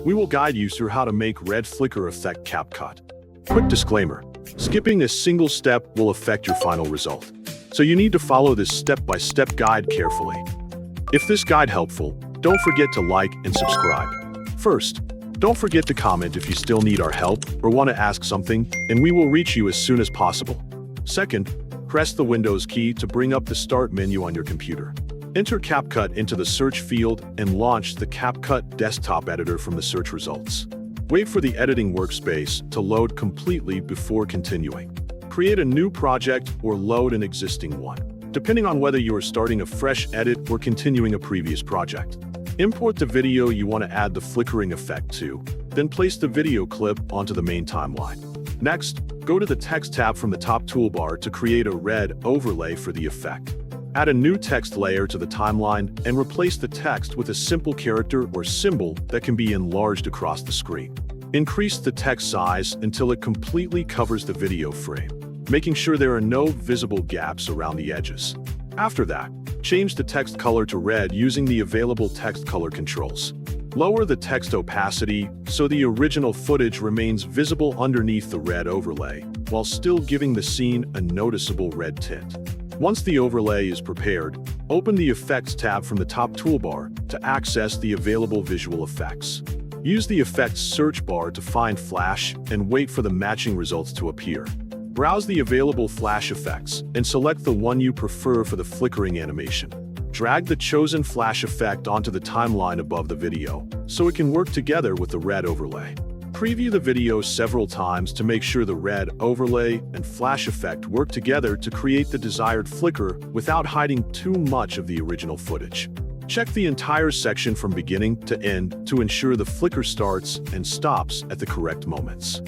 We will guide you through how to make red flicker effect CapCut. Quick disclaimer, skipping a single step will affect your final result, so you need to follow this step-by-step guide carefully. If this guide helpful, don't forget to like and subscribe. First, don't forget to comment if you still need our help or want to ask something, and we will reach you as soon as possible. Second, press the Windows key to bring up the Start menu on your computer. Enter CapCut into the search field and launch the CapCut desktop editor from the search results. Wait for the editing workspace to load completely before continuing. Create a new project or load an existing one, depending on whether you are starting a fresh edit or continuing a previous project. Import the video you want to add the flickering effect to, then place the video clip onto the main timeline. Next, go to the Text tab from the top toolbar to create a red overlay for the effect. Add a new text layer to the timeline and replace the text with a simple character or symbol that can be enlarged across the screen. Increase the text size until it completely covers the video frame, making sure there are no visible gaps around the edges. After that, change the text color to red using the available text color controls. Lower the text opacity so the original footage remains visible underneath the red overlay, while still giving the scene a noticeable red tint. Once the overlay is prepared, open the Effects tab from the top toolbar to access the available visual effects. Use the Effects search bar to find flash and wait for the matching results to appear. Browse the available flash effects and select the one you prefer for the flickering animation. Drag the chosen flash effect onto the timeline above the video, so it can work together with the red overlay. Preview the video several times to make sure the red overlay and flash effect work together to create the desired flicker without hiding too much of the original footage. Check the entire section from beginning to end to ensure the flicker starts and stops at the correct moments.